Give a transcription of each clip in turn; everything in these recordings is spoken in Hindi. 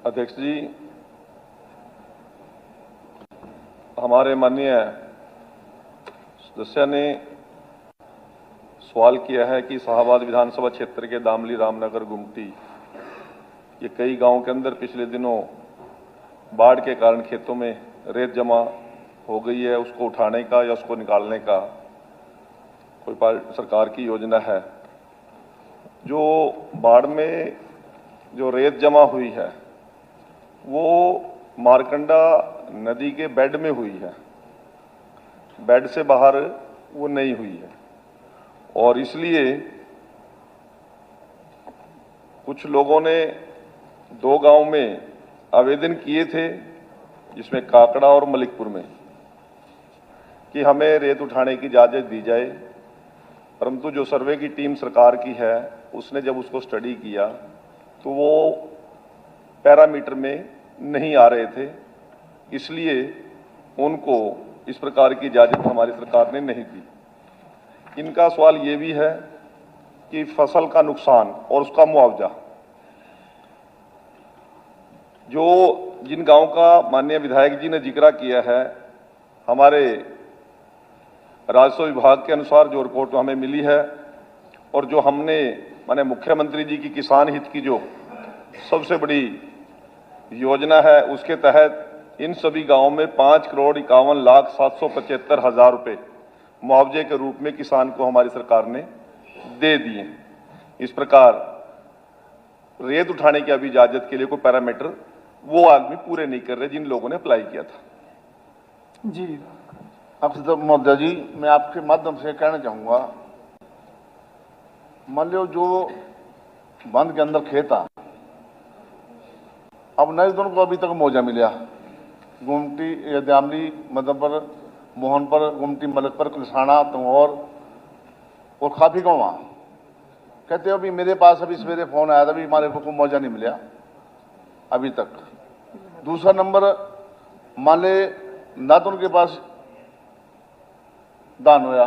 अध्यक्ष जी, हमारे माननीय सदस्य ने सवाल किया है कि शाहबाद विधानसभा क्षेत्र के दामली, रामनगर, गुमटी ये कई गांवों के अंदर पिछले दिनों बाढ़ के कारण खेतों में रेत जमा हो गई है, उसको उठाने का या उसको निकालने का कोई सरकार की योजना है। जो बाढ़ में जो रेत जमा हुई है वो मारकंडा नदी के बेड में हुई है, बेड से बाहर वो नहीं हुई है। और इसलिए कुछ लोगों ने 2 गांव में आवेदन किए थे, जिसमें काकड़ा और मलिकपुर में, कि हमें रेत उठाने की इजाजत दी जाए। परंतु जो सर्वे की टीम सरकार की है उसने जब उसको स्टडी किया तो वो पैरामीटर में नहीं आ रहे थे, इसलिए उनको इस प्रकार की इजाजत हमारी सरकार ने नहीं दी। इनका सवाल ये भी है कि फसल का नुकसान और उसका मुआवजा, जो जिन गांव का माननीय विधायक जी ने जिक्र किया है, हमारे राजस्व विभाग के अनुसार जो रिपोर्ट हमें मिली है और जो हमने माननीय मुख्यमंत्री जी की किसान हित की जो सबसे बड़ी योजना है, उसके तहत इन सभी गांवों में 5,51,775,000 रुपए मुआवजे के रूप में किसान को हमारी सरकार ने दे दिए। इस प्रकार रेत उठाने की अभी इजाजत के लिए कोई पैरामीटर वो आदमी पूरे नहीं कर रहे जिन लोगों ने अप्लाई किया था। जी अफसर महोदय जी, मैं आपके माध्यम से कहना चाहूंगा, मान लो जो बंद के अंदर खेत आ, अब नए दोनों को अभी तक मौजा मिला, गुमटी, दामली, मदनपुर, मोहनपुर, गुमटी, मलिकपुर, कलसाना, तंगौर और काफी गाँव कहते हो अभी मेरे पास अभी सवेरे फोन आया था, अभी हमारे को मौजा नहीं मिला अभी तक। दूसरा नंबर, मान ले ना तो उनके पास दान होया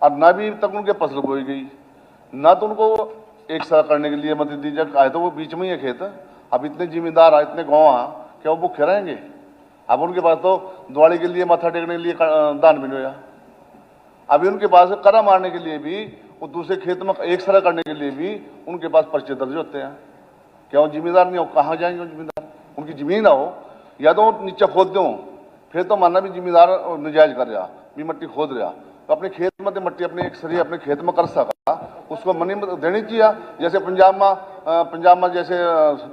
और ना भी तक उनके फसल बोई गई, ना तो उनको एक साथ करने के लिए मदद दी जाए। आए तो वो बीच में ही है खेत। अब इतने जिम्मेदार आ, इतने गाँव आ, क्या वो भूखे रहेंगे? अब उनके पास तो दिवाली के लिए माथा टेकने के लिए दान भी नहीं होया। अभी उनके पास करा मारने के लिए भी, वो दूसरे खेत में एक साथ करने के लिए भी उनके पास पर्चे दर्ज होते हैं। क्या वो जिम्मेदार नहीं हो? कहाँ जाएंगे वो जिम्मेदार? उनकी जमीन ना हो या तो नीचे खोद दो, फिर तो मानना भी जिम्मेदार नजायज कर रहा, भी मट्टी खोद रहा, तो अपने खेत में मट्टी अपने एक सरी अपने खेत में कर सका, उसको मनी देनी चाहिए। जैसे पंजाब में जैसे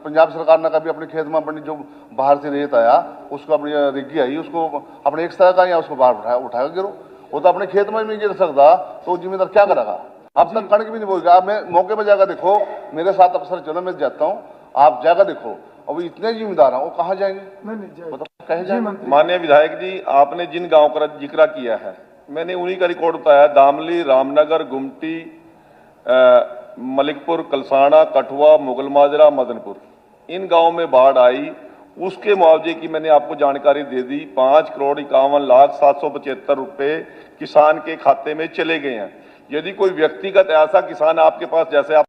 पंजाब सरकार ने कभी अपने खेत में अपनी जो बाहर से रेत आया उसको अपनी रिग्गी आई, उसको अपने एक तरह का या उसको बाहर उठाया गिरो, वो तो अपने खेत में भी गिर सकता, तो जिम्मेदार क्या करेगा? अब तक कणक भी नहीं बोलेगा। मैं मौके पर जाकर देखो, मेरे साथ अफसर चलो, मैं जाता हूँ, आप जाकर देखो, अब इतने जिम्मेदार हैं, वो कहाँ जाएंगे? कहे जाएंगे? माननीय विधायक जी, आपने जिन गांव का जिक्र किया है मैंने उन्हीं का रिकॉर्ड बताया। दामली, रामनगर, गुमटी, मलिकपुर, कलसाना, कठुआ, मुगल माजरा, मदनपुर, इन गांवों में बाढ़ आई, उसके मुआवजे की मैंने आपको जानकारी दे दी। 5,51,775,000 रुपए किसान के खाते में चले गए हैं। यदि कोई व्यक्तिगत ऐसा किसान आपके पास, जैसे आप